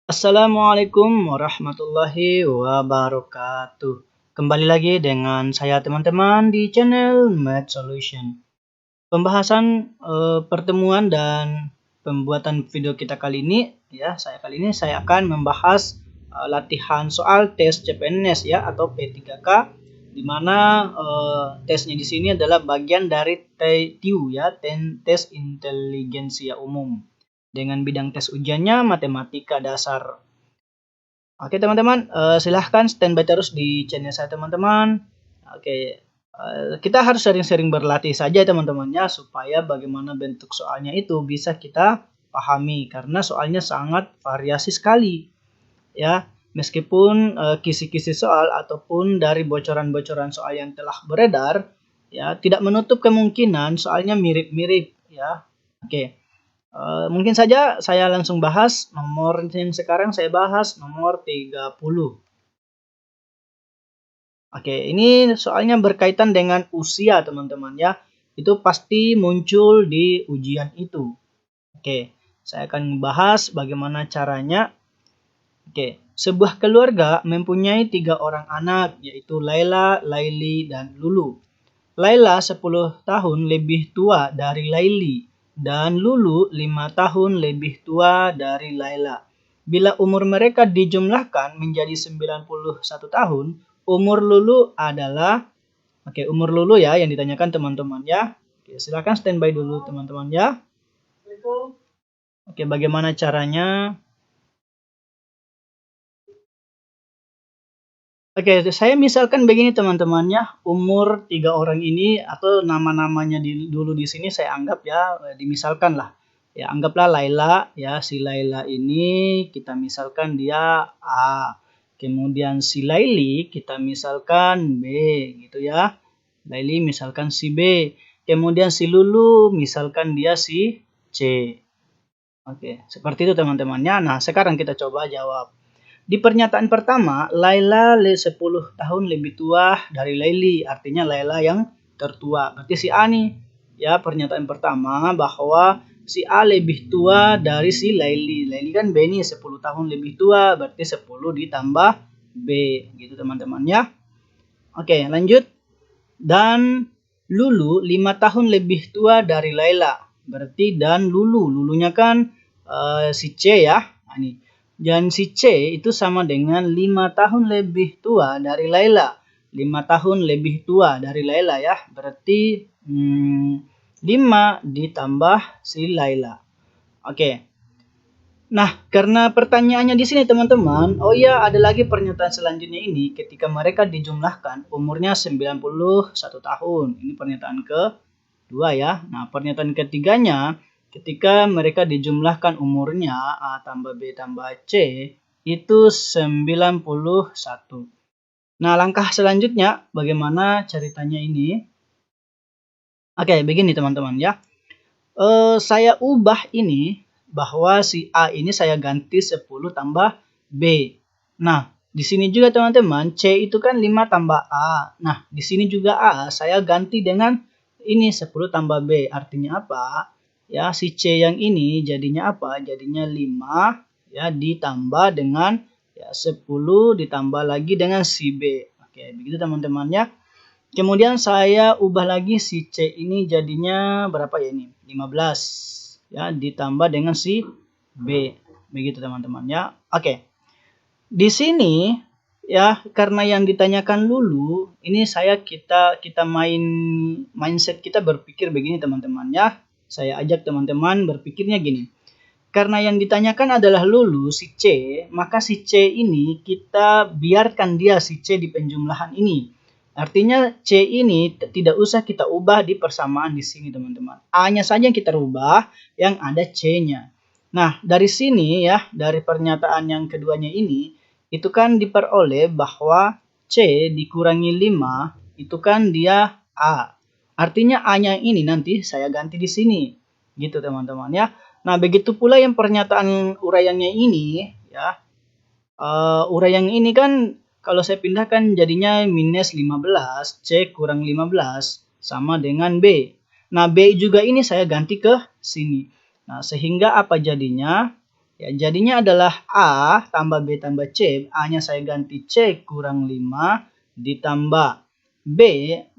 Assalamualaikum warahmatullahi wabarakatuh. Kembali lagi dengan saya teman-teman di channel Math Solution. Pembahasan pertemuan dan pembuatan video kita kali ini saya akan membahas latihan soal tes CPNS ya atau P3K, di mana tesnya di sini adalah bagian dari TIU ya, tes inteligensia umum, dengan bidang tes ujiannya matematika dasar. Oke teman-teman, silahkan standby terus di channel saya teman-teman. Oke, kita harus sering-sering berlatih saja teman-teman ya, supaya bagaimana bentuk soalnya itu bisa kita pahami, karena soalnya sangat variasi sekali ya. Meskipun kisi-kisi soal ataupun dari bocoran-bocoran soal yang telah beredar ya, tidak menutup kemungkinan soalnya mirip-mirip ya. Oke. Mungkin saja saya langsung bahas nomor yang sekarang saya bahas nomor 30. Oke, ini soalnya berkaitan dengan usia teman-teman ya. Itu pasti muncul di ujian itu. Oke, saya akan membahas bagaimana caranya. Oke, sebuah keluarga mempunyai 3 orang anak, yaitu Laila, Laili, dan Lulu. Laila 10 tahun lebih tua dari Laili, dan Lulu 5 tahun lebih tua dari Laila. Bila umur mereka dijumlahkan menjadi 91 tahun, umur Lulu adalah, umur Lulu ya yang ditanyakan teman-teman ya. Silakan standby dulu teman-teman ya. Bagaimana caranya? Saya misalkan begini teman-teman ya, umur 3 orang ini atau nama-namanya dulu di sini saya anggap ya, dimisalkan lah. Ya, anggaplah Laila ya, si Laila ini kita misalkan dia A. Kemudian si Laili kita misalkan B gitu ya. Laili misalkan si B. Kemudian si Lulu misalkan dia si C. Seperti itu teman-temannya. Nah, sekarang kita coba jawab. Di pernyataan pertama, Laila 10 tahun lebih tua dari Laili. Artinya Laila yang tertua. Berarti si A nih. Ya, pernyataan pertama bahwa si A lebih tua dari si Laili. Laili kan B nih 10 tahun lebih tua. Berarti 10 ditambah B. Gitu teman-teman ya. Oke, lanjut. Dan Lulu 5 tahun lebih tua dari Laila. Berarti dan Lulunya kan si C ya. Nah, ini. Dan si C itu sama dengan 5 tahun lebih tua dari Laila. 5 tahun lebih tua dari Laila ya. Berarti 5 ditambah si Laila. Nah, karena pertanyaannya di sini teman-teman, ada lagi pernyataan selanjutnya ini ketika mereka dijumlahkan umurnya 91 tahun. Ini pernyataan kedua ya. Nah, pernyataan ketiganya ketika mereka dijumlahkan umurnya A tambah B tambah C itu 91. Nah, langkah selanjutnya bagaimana ceritanya ini? Begini teman-teman ya. Saya ubah ini bahwa si A ini saya ganti 10 tambah B. Nah, di sini juga teman-teman, C itu kan 5 tambah A. Nah, di sini juga A saya ganti dengan ini 10 tambah B. Artinya apa? Ya, si C yang ini jadinya apa? Jadinya 5 ya ditambah dengan ya 10 ditambah lagi dengan si B. Begitu teman-teman ya. Kemudian saya ubah lagi si C ini jadinya berapa ya ini? 15 ya ditambah dengan si B. Begitu teman-teman ya. Di sini ya, karena yang ditanyakan Lulu, ini kita mindset kita berpikir begini teman-teman ya. Saya ajak teman-teman berpikirnya gini. Karena yang ditanyakan adalah Lulu si C, maka si C ini kita biarkan dia si C di penjumlahan ini. Artinya C ini tidak usah kita ubah di persamaan di sini teman-teman. A-nya saja yang kita rubah, yang ada C-nya. Nah, dari sini ya, dari pernyataan yang keduanya ini, itu kan diperoleh bahwa C dikurangi 5, itu kan dia A. Artinya A-nya ini nanti saya ganti di sini. Gitu teman-teman ya. Nah, begitu pula yang pernyataan uraiannya ini ya. Uraian ini kan kalau saya pindahkan jadinya minus 15, C kurang 15 sama dengan B. Nah, B juga ini saya ganti ke sini. Nah, sehingga apa jadinya? Ya, jadinya adalah A tambah B tambah C. A-nya saya ganti C kurang 5 ditambah B.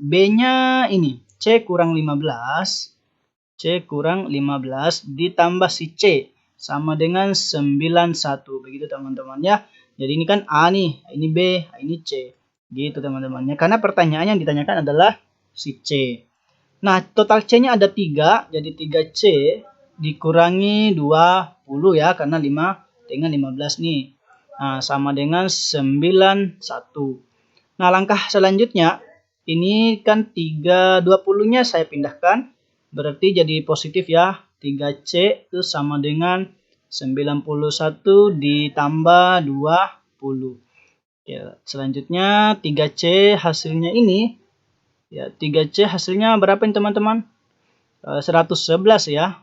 B-nya ini C kurang 15. C kurang 15 ditambah si C sama dengan 91. Begitu teman-teman ya. Jadi ini kan A nih, ini B, ini C. Gitu teman-teman ya. Karena pertanyaan yang ditanyakan adalah si C. Nah, total C-nya ada 3, jadi 3C dikurangi 20 ya, karena 5 dengan 15 nih. Nah, sama dengan 91. Nah, langkah selanjutnya, ini kan 20-nya saya pindahkan, berarti jadi positif ya. 3C itu sama dengan 91 ditambah 20. Ya, selanjutnya 3C hasilnya ini. Ya, 3C hasilnya berapa ini teman-teman? 111 ya.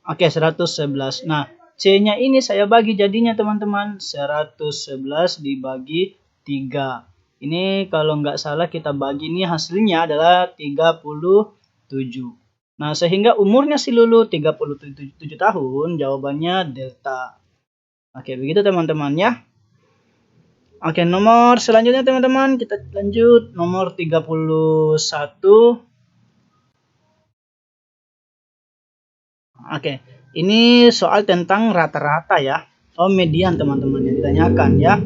Oke, 111. Nah, C-nya ini saya bagi jadinya teman-teman. 111 dibagi 3. Ini kalau nggak salah kita bagi ini hasilnya adalah 37. Nah, sehingga umurnya si Lulu 37 tahun. Jawabannya delta. Oke, begitu teman-teman ya. Oke, nomor selanjutnya teman-teman, kita lanjut nomor 31. Oke, ini soal tentang rata-rata ya. Oh, median teman-teman yang ditanyakan ya.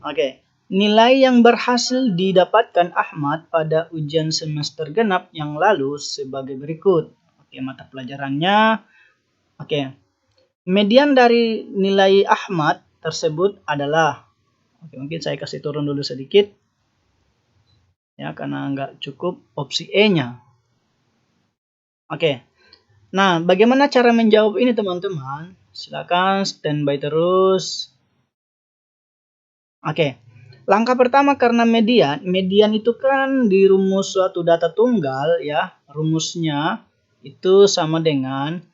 Oke, nilai yang berhasil didapatkan Ahmad pada ujian semester genap yang lalu sebagai berikut. Oke, mata pelajarannya. Oke, median dari nilai Ahmad tersebut adalah. Oke, mungkin saya kasih turun dulu sedikit. Ya, karena nggak cukup opsi E-nya. Oke. Nah, bagaimana cara menjawab ini teman-teman? Silakan standby terus. Oke. Langkah pertama karena median itu kan di rumus suatu data tunggal ya. Rumusnya itu sama dengan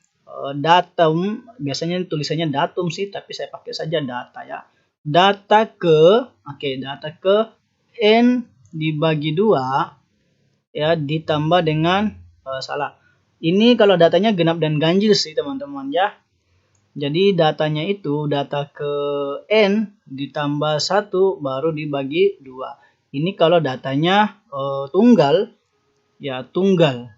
datum, biasanya tulisannya datum sih, tapi saya pakai saja data ya. Data ke N dibagi 2 ya ditambah dengan salah. Ini kalau datanya genap dan ganjil sih teman-teman ya. Jadi datanya itu data ke N ditambah 1 baru dibagi 2. Ini kalau datanya tunggal ya tunggal.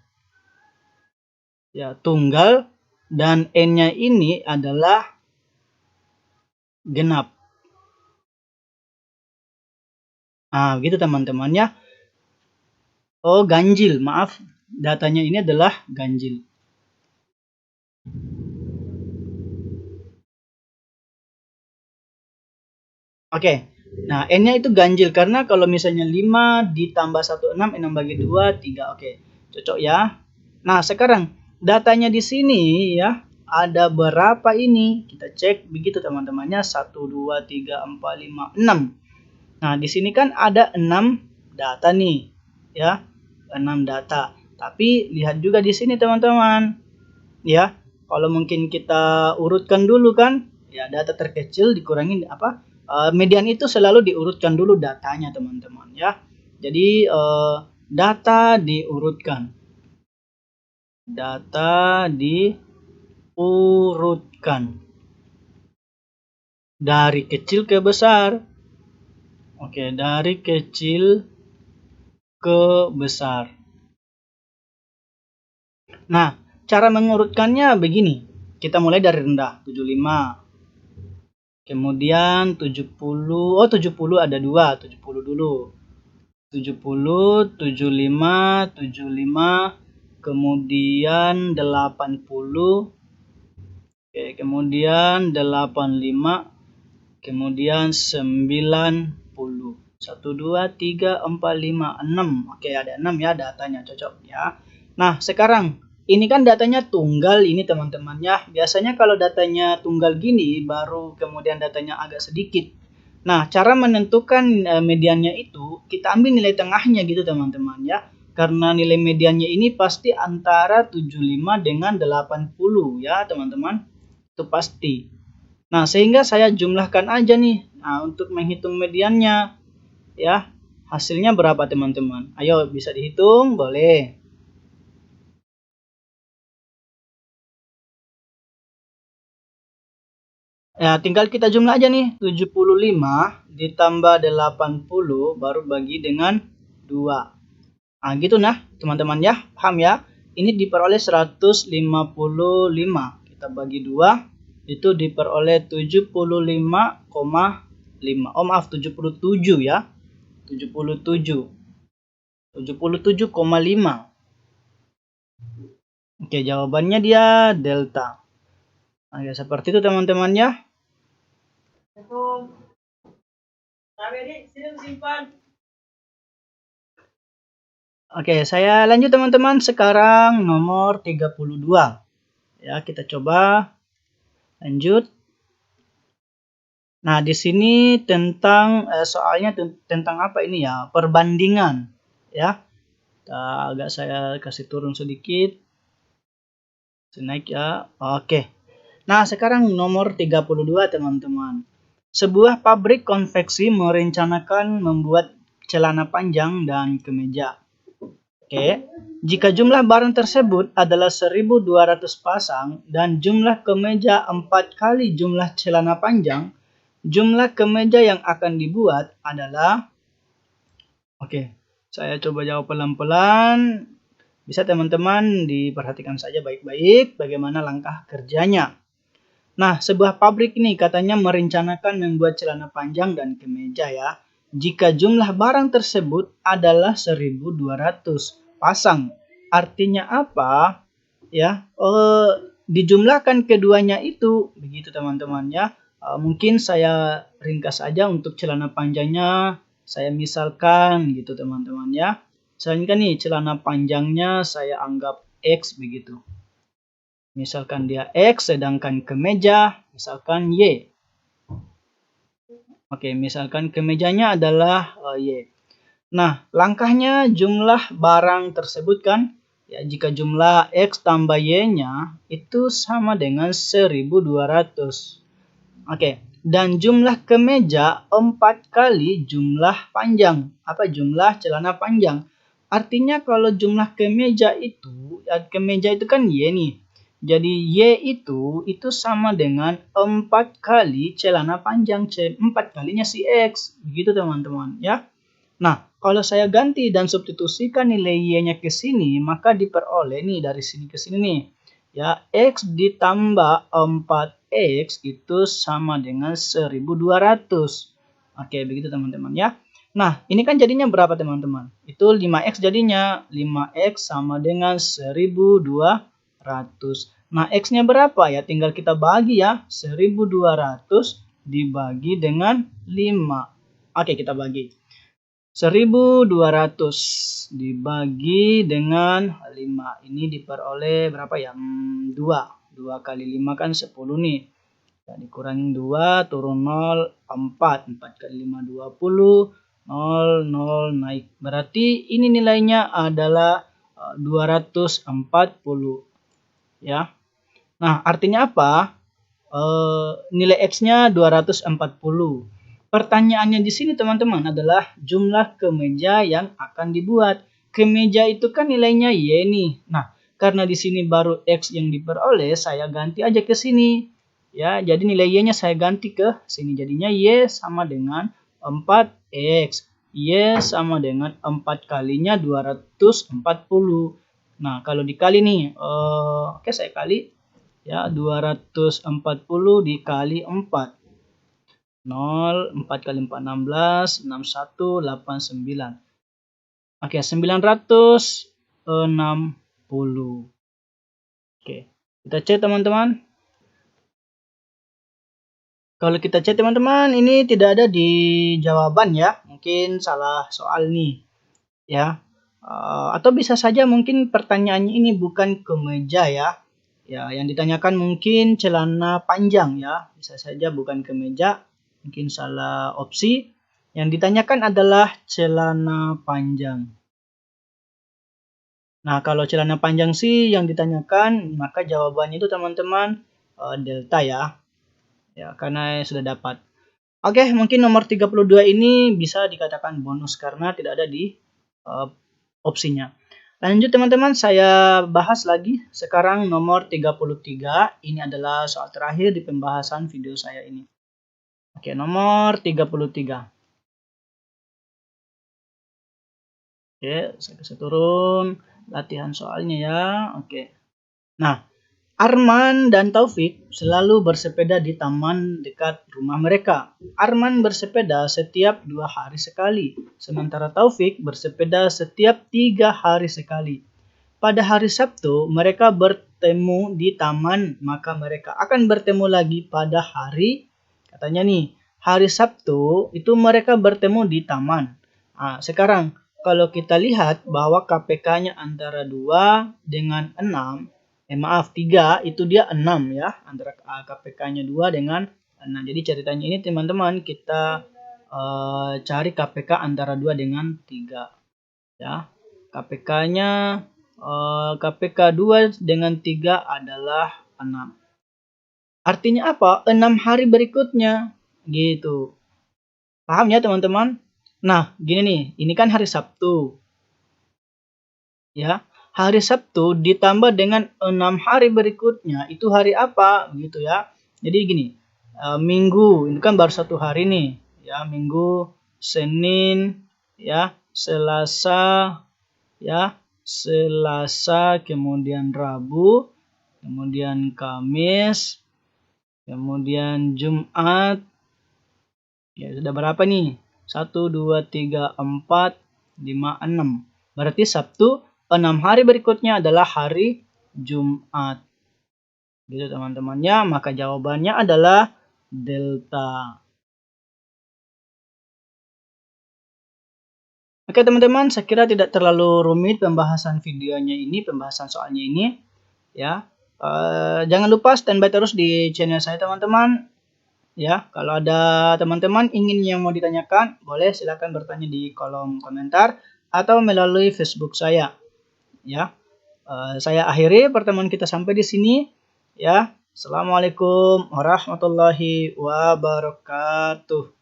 Ya tunggal dan N-nya ini adalah genap. Nah, gitu teman-teman ya. Oh, ganjil, maaf. Datanya ini adalah ganjil. Oke. Nah, N-nya itu ganjil karena kalau misalnya 5 ditambah 1 6, 6 bagi 2 3. Oke. Cocok ya. Nah, sekarang datanya di sini ya. Ada berapa ini? Kita cek begitu teman-temannya. 1 2 3 4 5 6. Nah, di sini kan ada 6 data nih, ya. 6 data. Tapi lihat juga di sini teman-teman. Ya. Kalau mungkin kita urutkan dulu kan, ya data terkecil dikurangi apa? Median itu selalu diurutkan dulu datanya teman-teman ya. Jadi data diurutkan. Data diurutkan. Dari kecil ke besar. Oke, dari kecil ke besar. Nah, cara mengurutkannya begini. Kita mulai dari rendah, 75. Kemudian 70. Oh, 70 ada 2, 70 dulu. 70, 75, 75. Kemudian 80. Oke, kemudian 85. Kemudian 90. 1, 2, 3, 4, 5, 6. Oke, ada 6 ya datanya, cocok ya. Nah, sekarang ini kan datanya tunggal ini teman-teman ya. Biasanya kalau datanya tunggal gini baru kemudian datanya agak sedikit. Nah, cara menentukan mediannya itu kita ambil nilai tengahnya gitu teman-teman ya. Karena nilai mediannya ini pasti antara 75 dengan 80 ya teman-teman. Itu pasti. Nah, sehingga saya jumlahkan aja nih. Nah, untuk menghitung mediannya ya. Hasilnya berapa teman-teman? Ayo bisa dihitung, boleh. Ya, tinggal kita jumlah aja nih. 75 ditambah 80 baru bagi dengan 2. Nah, gitu nah, teman-teman ya. Paham ya? Ini diperoleh 155. Kita bagi 2, itu diperoleh 75,5. Oh, maaf, 77 ya. 77,5. Oke, jawabannya dia delta. Nah, ya, seperti itu teman-teman ya. Oke, saya lanjut teman-teman. Sekarang nomor 32. Ya, kita coba lanjut. Nah, di sini tentang soalnya tentang apa ini ya? Perbandingan, ya. Agak saya kasih turun sedikit. Naik ya. Oke. Nah, sekarang nomor 32 teman-teman. Sebuah pabrik konveksi merencanakan membuat celana panjang dan kemeja. Oke. Jika jumlah barang tersebut adalah 1.200 pasang dan jumlah kemeja 4 kali jumlah celana panjang, jumlah kemeja yang akan dibuat adalah... Oke, saya coba jawab pelan-pelan. Bisa teman-teman diperhatikan saja baik-baik bagaimana langkah kerjanya. Nah, sebuah pabrik ini katanya merencanakan membuat celana panjang dan kemeja ya. Jika jumlah barang tersebut adalah 1.200 pasang. Artinya apa? Ya, dijumlahkan keduanya itu. Begitu teman-teman ya. Mungkin saya ringkas saja untuk celana panjangnya. Saya misalkan gitu teman-teman ya. Misalkan nih celana panjangnya saya anggap X begitu. Misalkan dia X sedangkan kemeja misalkan Y. Oke, misalkan kemejanya adalah Y. Nah, langkahnya jumlah barang tersebut kan. Ya, jika jumlah X tambah Y-nya itu sama dengan 1.200. Oke, dan jumlah kemeja 4 kali jumlah panjang. Apa jumlah celana panjang? Artinya kalau jumlah kemeja itu kan Y nih. Jadi Y itu sama dengan 4 kali celana panjang. 4 kalinya si X. Begitu teman-teman ya. Nah, kalau saya ganti dan substitusikan nilai Y-nya ke sini, maka diperoleh nih dari sini ke sini nih. Ya, X ditambah 4X itu sama dengan 1.200. Oke, begitu teman-teman ya. Nah, ini kan jadinya berapa teman-teman? Itu 5X jadinya. 5X sama dengan 1.200. Nah, X-nya berapa ya? Tinggal kita bagi ya. 1.200 dibagi dengan 5. Oke, kita bagi. 1.200 dibagi dengan 5. Ini diperoleh berapa ya? 2. 2 kali 5 kan 10 nih. Ya, dikurangi 2, turun 0, 4. 4 kali 5, 20. 0, 0 naik. Berarti ini nilainya adalah 240. Ya. Nah, artinya apa? Nilai X-nya 240. Pertanyaannya di sini teman-teman adalah jumlah kemeja yang akan dibuat. Kemeja itu kan nilainya Y nih. Nah, karena di sini baru X yang diperoleh, saya ganti aja ke sini. Ya, jadi nilai Y-nya saya ganti ke sini. Jadinya Y sama dengan 4X. Y sama dengan 4 kalinya 240. Nah, kalau dikali nih, oke saya kali. Ya, 240 dikali 4. 0, 4 kali 4, 16, 61, 89. Oke, 960. Oke, kita cek teman-teman. Kalau kita cek teman-teman, ini tidak ada di jawaban ya. Mungkin salah soal nih. Ya. Atau bisa saja mungkin pertanyaannya ini bukan kemeja ya. Ya, yang ditanyakan mungkin celana panjang ya. Bisa saja bukan kemeja. Mungkin salah opsi. Yang ditanyakan adalah celana panjang. Nah, kalau celana panjang sih yang ditanyakan, maka jawabannya itu teman-teman delta ya. Ya, karena sudah dapat. Oke, mungkin nomor 32 ini bisa dikatakan bonus karena tidak ada di opsinya. Lanjut teman-teman, saya bahas lagi sekarang nomor 33. Ini adalah soal terakhir di pembahasan video saya ini. Oke, nomor 33. Oke, saya kasih turun latihan soalnya ya. Oke. Nah, Arman dan Taufik selalu bersepeda di taman dekat rumah mereka. Arman bersepeda setiap 2 hari sekali, sementara Taufik bersepeda setiap 3 hari sekali. Pada hari Sabtu, mereka bertemu di taman, maka mereka akan bertemu lagi pada hari, katanya nih, hari Sabtu itu mereka bertemu di taman. Nah, sekarang, kalau kita lihat bahwa KPK-nya antara 2 dengan 6, maaf 3 itu dia 6 ya, antara KPK-nya 2 dengan 6. Jadi ceritanya ini teman-teman kita cari KPK antara 2 dengan 3 ya. KPK-nya KPK 2 dengan 3 adalah 6. Artinya apa? 6 hari berikutnya gitu. Paham ya teman-teman? Nah, gini nih, ini kan hari Sabtu. Ya, hari Sabtu ditambah dengan 6 hari berikutnya, itu hari apa gitu ya. Jadi gini, Minggu, ini kan baru 1 hari nih, ya, Minggu, Senin, ya, Selasa, ya, Selasa, kemudian Rabu, kemudian Kamis, kemudian Jumat. Ya, sudah berapa nih? 1, 2, 3, 4, 5, 6. Berarti Sabtu 6 hari berikutnya adalah hari Jumat. Gitu teman-temannya, maka jawabannya adalah delta. Oke teman-teman, saya kira tidak terlalu rumit pembahasan videonya ini, pembahasan soalnya ini. Ya, jangan lupa standby terus di channel saya teman-teman. Ya, kalau ada teman-teman ingin yang mau ditanyakan, boleh silakan bertanya di kolom komentar atau melalui Facebook saya. Ya, saya akhiri pertemuan kita sampai di sini. Ya, assalamualaikum warahmatullahi wabarakatuh.